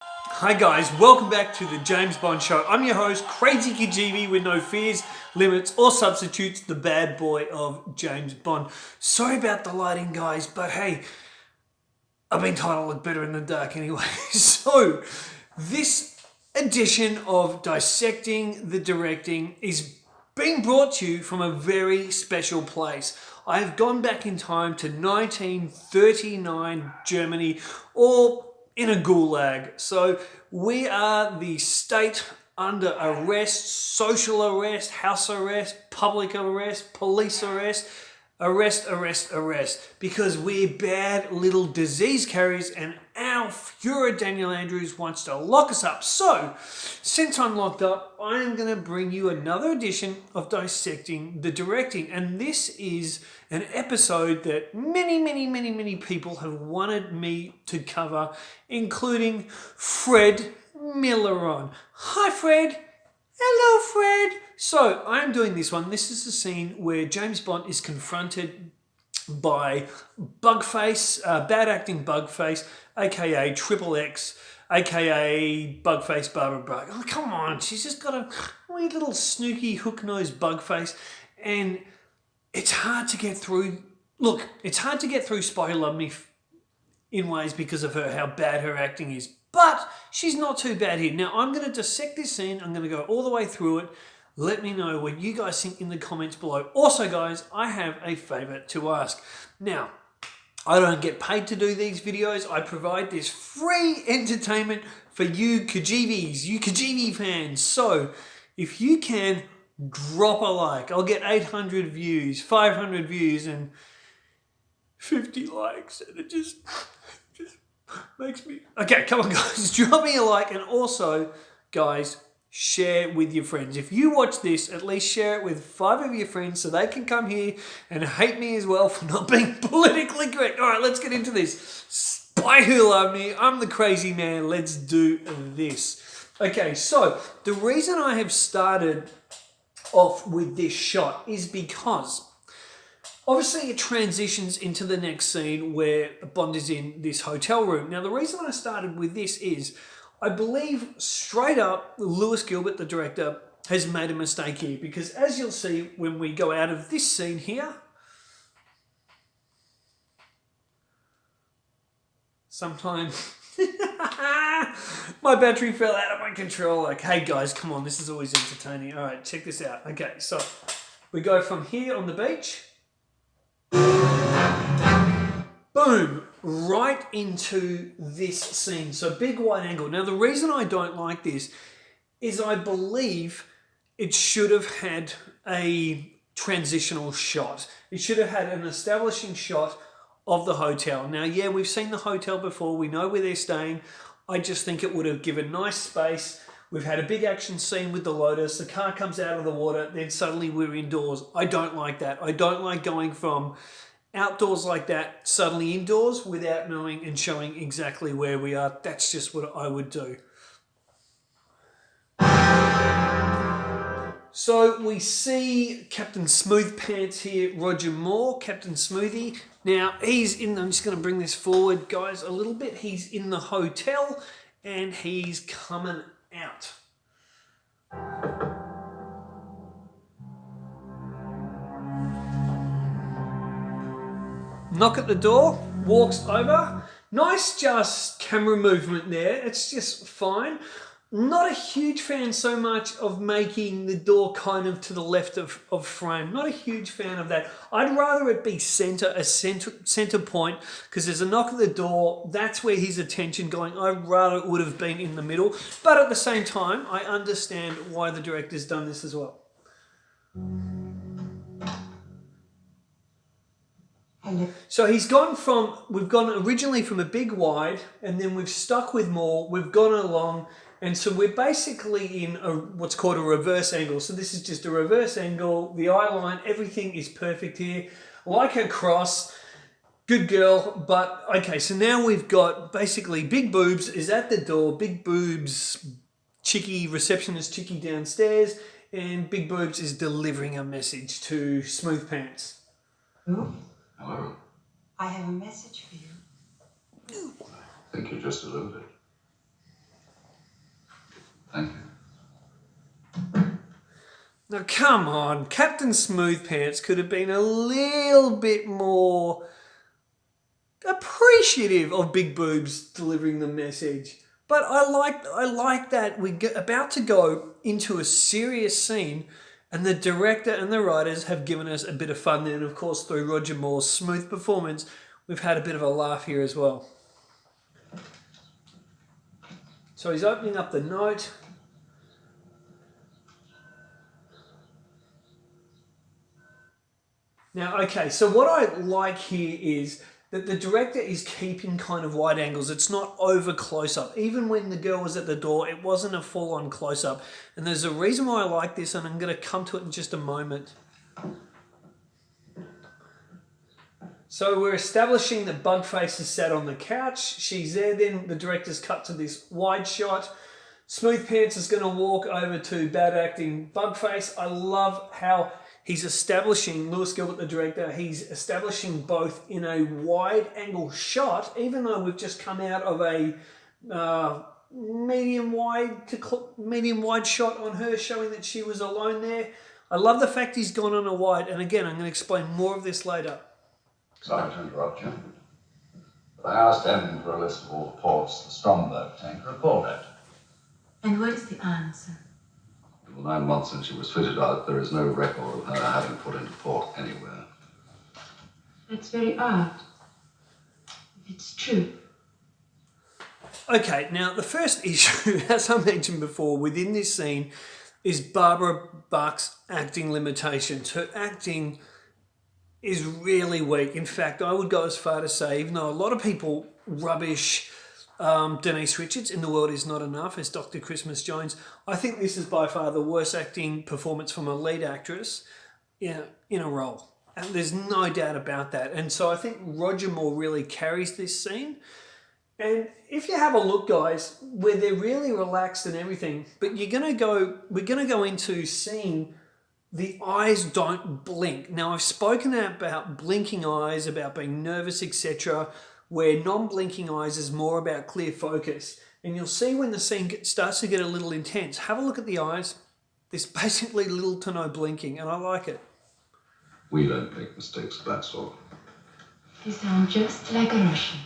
Hi guys, welcome back to the James Bond Show. I'm your host, Krazy Kajeevie, with no fears, limits or substitutes, the bad boy of James Bond. Sorry about the lighting, guys, but hey, I've been told I look better in the dark anyway. So, this edition of Dissecting the Directing is being brought to you from a very special place. I have gone back in time to 1939 Germany, or in a gulag. So we are the state under arrest, social arrest, house arrest, public arrest, police arrest, arrest, because we're bad little disease carriers and our Führer Daniel Andrews wants to lock us up. So, since I'm locked up, I am going to bring you another edition of Dissecting the Directing, and this is an episode that many people have wanted me to cover, including Fred Milleron. Hi, Fred. Hello, Fred. So, I'm doing this one. This is the scene where James Bond is confronted by Bugface, bad acting Bugface, aka Triple X, aka Bugface Barbara Bragg. Oh, come on. She's just got a wee little snooky hook-nosed Bugface, and it's hard to get through. Look, it's hard to get through Spy Who Loved Me in ways because of how bad her acting is. But she's not too bad here. Now, I'm going to dissect this scene. I'm going to go all the way through it. Let me know what you guys think in the comments below. Also, guys, I have a favour to ask. Now, I don't get paid to do these videos. I provide this free entertainment for you Kajeevies, you Kajeevie fans. So, if you can, drop a like. I'll get 800 views, 500 views, and 50 likes. And it just makes me... Okay, come on, guys. Drop me a like. And also, guys, share with your friends. If you watch this, at least share it with 5 of your friends so they can come here and hate me as well for not being politically correct. All right, let's get into this. Spy Who Loved Me. I'm the crazy man. Let's do this. Okay, so the reason I have started off with this shot is because obviously it transitions into the next scene where Bond is in this hotel room. Now, the reason I started with this is I believe straight up Lewis Gilbert, the director, has made a mistake here, because as you'll see when we go out of this scene here, sometimes my battery fell out of my controller. Hey guys, come on, this is always entertaining. All right, check this out. Okay, so we go from here on the beach, boom, right into this scene. So big wide angle. Now, the reason I don't like this is I believe it should have had a transitional shot. It should have had an establishing shot of the hotel. Now, yeah, we've seen the hotel before. We know where they're staying. I just think it would have given nice space. We've had a big action scene with the Lotus. The car comes out of the water. Then suddenly we're indoors. I don't like that. I don't like going from outdoors like that, suddenly indoors, without knowing and showing exactly where we are. That's just what I would do. So we see Captain Smooth Pants here, Roger Moore, Captain Smoothie. Now, he's in, I'm just going to bring this forward, guys, a little bit. He's in the hotel and he's coming out. Knock at the door, walks over. Nice just camera movement there. It's just fine. Not a huge fan so much of making the door kind of to the left of frame. Not a huge fan of that. I'd rather it be a center point, because there's a knock at the door. That's where his attention going. I'd rather it would have been in the middle. But at the same time, I understand why the director's done this as well. So we've gone originally from a big wide, and then we've stuck with more, we've gone along, and so we're basically in what's called a reverse angle. So this is just a reverse angle, the eye line, everything is perfect here. Like a cross, good girl, but okay, so now we've got basically Big Boobs is at the door, Big Boobs, receptionist Chicky downstairs, and Big Boobs is delivering a message to Smooth Pants. Ooh. Hello. I have a message for you. I think you just delivered it. Now, come on. Captain Smoothpants could have been a little bit more appreciative of Big Boobs delivering the message. But I like that we're about to go into a serious scene, and the director and the writers have given us a bit of fun. And of course, through Roger Moore's smooth performance, we've had a bit of a laugh here as well. So he's opening up the note. Now, okay, so what I like here is that the director is keeping kind of wide angles. It's not over close-up. Even when the girl was at the door, it wasn't a full-on close-up. And there's a reason why I like this, and I'm going to come to it in just a moment. So we're establishing that Bugface is sat on the couch. She's there. Then the director's cut to this wide shot. Smoothpants is going to walk over to bad acting Bugface. I love how he's establishing, Lewis Gilbert, the director, he's establishing both in a wide angle shot, even though we've just come out of a medium wide shot on her, showing that she was alone there. I love the fact he's gone on a wide, and again, I'm going to explain more of this later. Sorry to interrupt you, but I asked Anya for a list of all the ports the Stromberg tanker had called at. And what is the answer? In the 9 months since she was fitted out, there is no record of her having put into port anywhere. That's very odd. If it's true. Okay, now the first issue, as I mentioned before, within this scene is Barbara Buck's acting limitations. Her acting is really weak. In fact, I would go as far to say, even though a lot of people rubbish Denise Richards in The World Is Not Enough as Dr. Christmas Jones, I think this is by far the worst acting performance from a lead actress in a role. And there's no doubt about that. And so I think Roger Moore really carries this scene. And if you have a look, guys, where they're really relaxed and everything, but we're gonna go into seeing the eyes don't blink. Now, I've spoken about blinking eyes, about being nervous, etc., where non-blinking eyes is more about clear focus. And you'll see when the scene starts to get a little intense, have a look at the eyes. There's basically little to no blinking, and I like it. We don't make mistakes of that sort. You sound just like a Russian.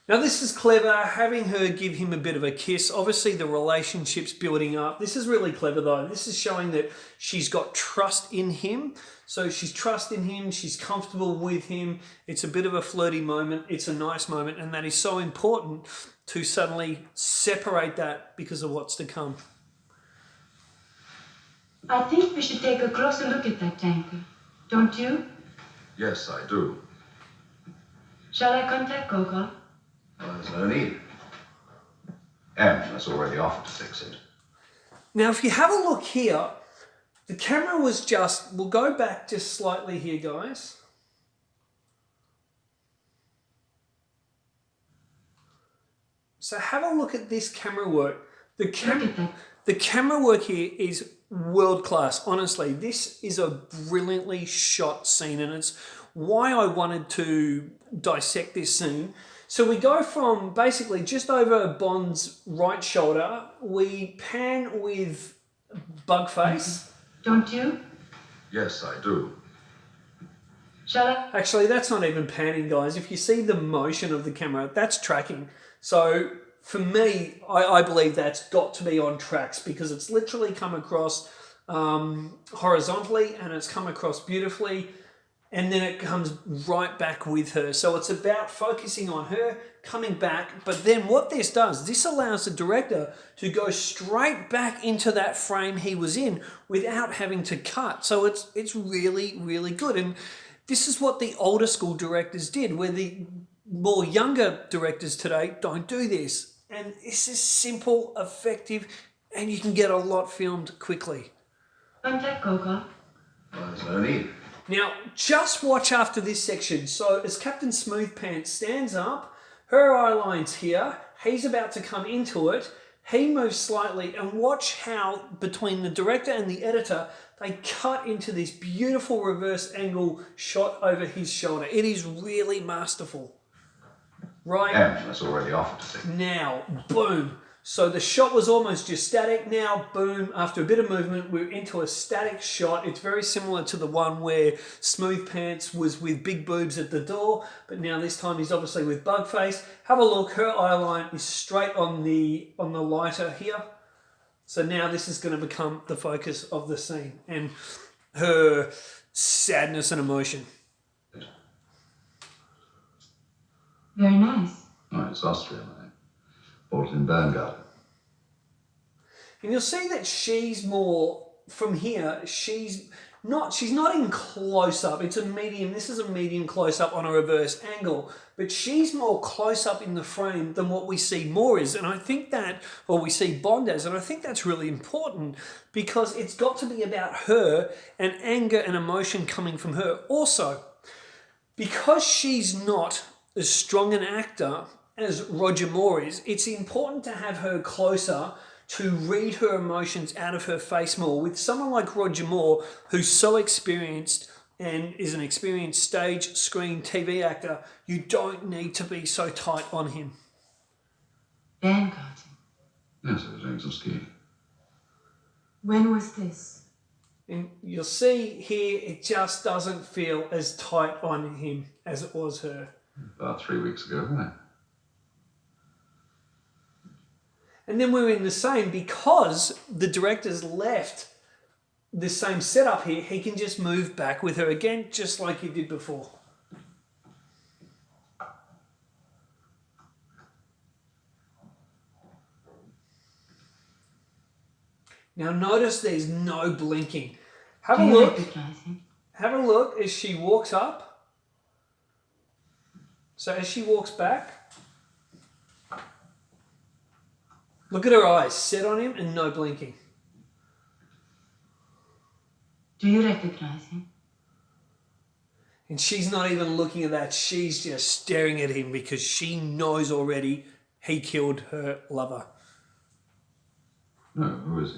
Now, this is clever, having her give him a bit of a kiss. Obviously, the relationship's building up. This is really clever, though. This is showing that she's got trust in him. So she's trusting him. She's comfortable with him. It's a bit of a flirty moment. It's a nice moment. And that is so important to suddenly separate that because of what's to come. I think we should take a closer look at that tanker. Don't you? Yes, I do. Shall I contact Gogol? Well, there's no need. Anya has already offered to fix it. Now, if you have a look here, the camera was just, we'll go back just slightly here, guys. So have a look at this camera work. The camera work here is world class. Honestly, this is a brilliantly shot scene, and it's why I wanted to dissect this scene. So we go from basically just over Bond's right shoulder, we pan with Bugface. Don't you? Yes, I do. Shall I? Actually, that's not even panning, guys. If you see the motion of the camera, that's tracking. So for me, I believe that's got to be on tracks because it's literally come across horizontally and it's come across beautifully. And then it comes right back with her. So it's about focusing on her, coming back. But then what this does, this allows the director to go straight back into that frame he was in without having to cut. So it's really, really good. And this is what the older school directors did, where the more younger directors today don't do this. And this is simple, effective, and you can get a lot filmed quickly. Contact Gogol. Well, there's no need. Now, just watch after this section. So as Captain Smoothpants stands up, her eye line's here, he's about to come into it, he moves slightly, and watch how between the director and the editor, they cut into this beautiful reverse angle shot over his shoulder. It is really masterful. Right? Anya has already offered to fix it. Now, boom. So the shot was almost just static. Now, boom, after a bit of movement, we're into a static shot. It's very similar to the one where Smooth Pants was with big boobs at the door, but now this time he's obviously with Bugface. Have a look, her eye line is straight on the lighter here. So now this is going to become the focus of the scene and her sadness and emotion. Very nice. Oh, it's Austrian, I think. Bought it in Berngarten. And you'll see that she's more, from here, she's not in close up. It's a medium, this is a medium close up on a reverse angle, but she's more close up in the frame than what we see Moore is. And I think that, or we see Bond as, and I think that's really important because it's got to be about her and anger and emotion coming from her. Also, because she's not as strong an actor as Roger Moore is, it's important to have her closer to read her emotions out of her face more. With someone like Roger Moore, who's so experienced and is an experienced stage, screen, TV actor, you don't need to be so tight on him. Vanguard. Yes, I was doing some skiing. When was this? And you'll see here, it just doesn't feel as tight on him as it was her. About 3 weeks ago, wasn't it? And then we're in the same, because the director's left the same setup here, he can just move back with her again, just like he did before. Now notice there's no blinking. Have a look. Have a look as she walks up. So as she walks back, look at her eyes, set on him and no blinking. Do you recognize him? And she's not even looking at that. She's just staring at him because she knows already he killed her lover. No, who is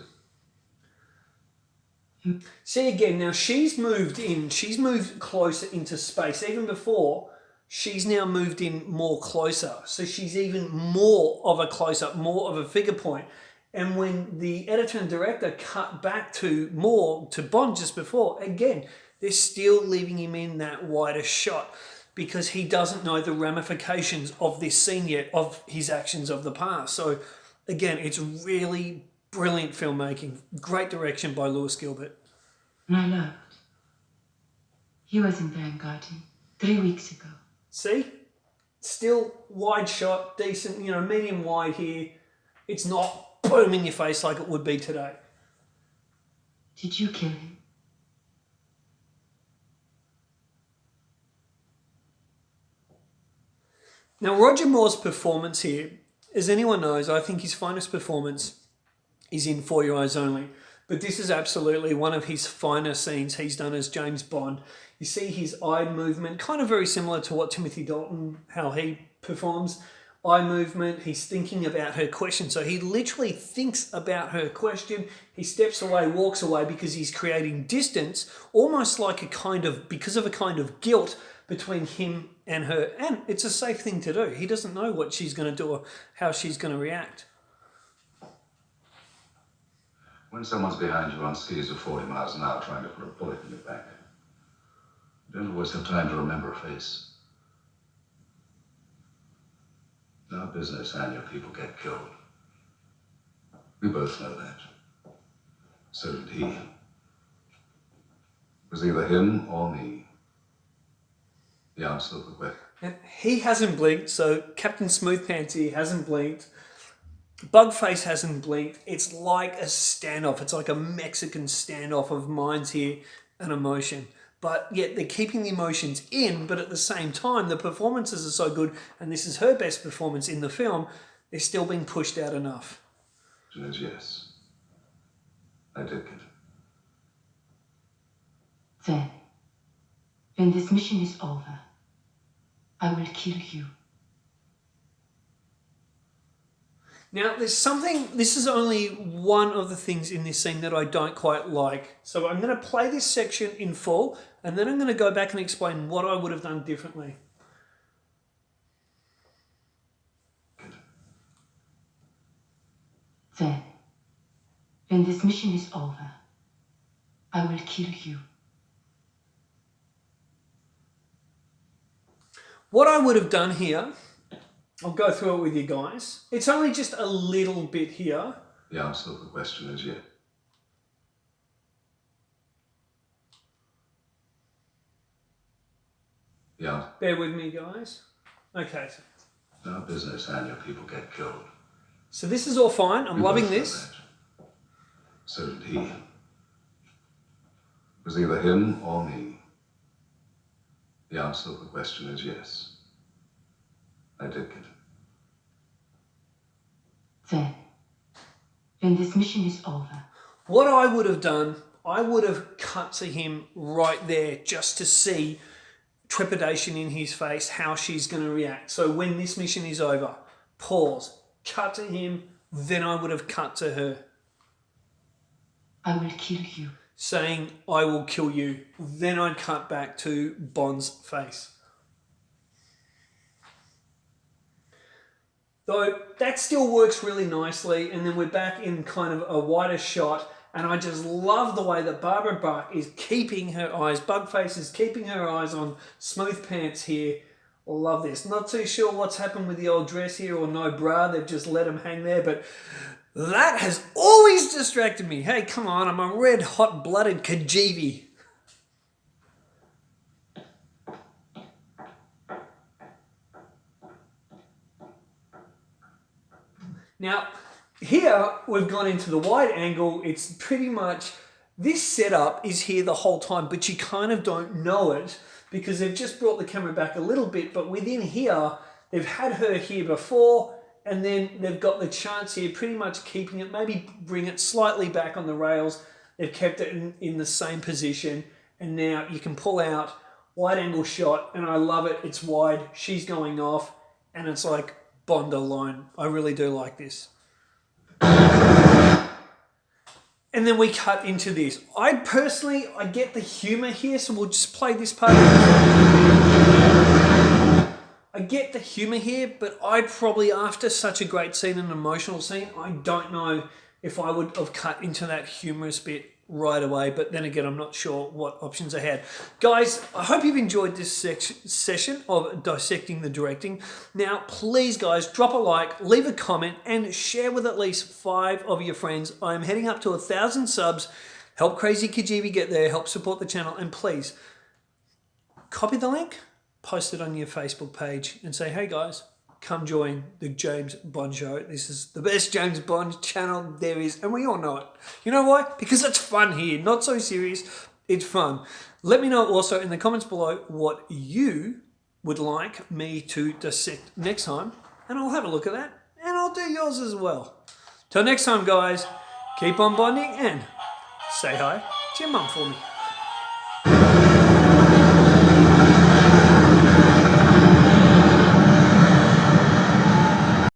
it? See again, now she's moved in. She's moved closer into space. Even before, she's now moved in more closer. So she's even more of a close-up, more of a figure point. And when the editor and director cut back to more, to Bond just before, again, they're still leaving him in that wider shot because he doesn't know the ramifications of this scene yet, of his actions of the past. So again, it's really brilliant filmmaking. Great direction by Lewis Gilbert. My lord. He was in Vanguard 3 weeks ago. See? Still wide shot, decent, medium wide here. It's not boom in your face like it would be today. Did you kill him? Now, Roger Moore's performance here, as anyone knows, I think his finest performance is in For Your Eyes Only. But this is absolutely one of his finer scenes he's done as James Bond. You see his eye movement, kind of very similar to what Timothy Dalton, how he performs. Eye movement, he's thinking about her question. So he literally thinks about her question. He steps away, walks away because he's creating distance, almost like because of a kind of guilt between him and her. And it's a safe thing to do. He doesn't know what she's going to do or how she's going to react. When someone's behind you on skis at 40 miles an hour trying to put a bullet in your back, you don't always have time to remember a face. In our business, Anya, people get killed. We both know that. So did he. It was either him or me. The answer of the question. And he hasn't blinked, so Captain Smoothpants here hasn't blinked. Bugface hasn't blinked. It's like a standoff. It's like a Mexican standoff of minds here and emotion. But yet they're keeping the emotions in, but at the same time, the performances are so good, and this is her best performance in the film, they're still being pushed out enough. Yes. I did get it. Then, when this mission is over, I will kill you. Now, there's something, this is only one of the things in this scene that I don't quite like. So I'm going to play this section in full, and then I'm going to go back and explain what I would have done differently. Then, when this mission is over, I will kill you. What I would have done here, I'll go through it with you guys. It's only just a little bit here. The answer to the question is yes. Yeah. Bear with me, guys. Okay. In our business, Anya, people get killed. So this is all fine. I'm We loving both know this. that. So did he. It was either him or me. The answer to the question is yes. I did get it. Then, when this mission is over, What I would have done, I would have cut to him right there just to see trepidation in his face, how she's going to react. So when this mission is over, pause, cut to him, then I would have cut to her I will kill you. saying, I will kill you. Then I'd cut back to Bond's face. Though that still works really nicely, and then we're back in kind of a wider shot, and I just love the way that Barbara Buck is keeping her eyes, Bugface is keeping her eyes on Smooth Pants here. Love this. Not too sure what's happened with the old dress here or no bra, they've just let him hang there, but that has always distracted me. Hey, come on, I'm a red hot-blooded Kajeevie. Now, here we've gone into the wide angle. It's pretty much, this setup is here the whole time, but you kind of don't know it because they've just brought the camera back a little bit, but within here, they've had her here before, and then they've got the chance here pretty much keeping it, maybe bring it slightly back on the rails. They've kept it in the same position, and now you can pull out, wide angle shot, and I love it. It's wide, she's going off, and it's like Bond alone. I really do like this. And then we cut into this. I get the humor here, so we'll just play this part. I get the humor here, but I probably, after such a great scene, an emotional scene, I don't know if I would have cut into that humorous bit right away, but then again, I'm not sure what options I had. Guys, I hope you've enjoyed this session of dissecting the directing. Now, please, guys, drop a like, leave a comment, and share with at least 5 of your friends. I'm heading up to 1,000 subs. Help Krazy Kajeevie get there, help support the channel, and please, copy the link, post it on your Facebook page, and say, hey, guys, come join the James Bond Show. This is the best James Bond channel there is, and we all know it. You know why? Because it's fun here. Not so serious. It's fun. Let me know also in the comments below what you would like me to dissect next time, and I'll have a look at that, and I'll do yours as well. Till next time, guys, keep on bonding, and say hi to your mum for me.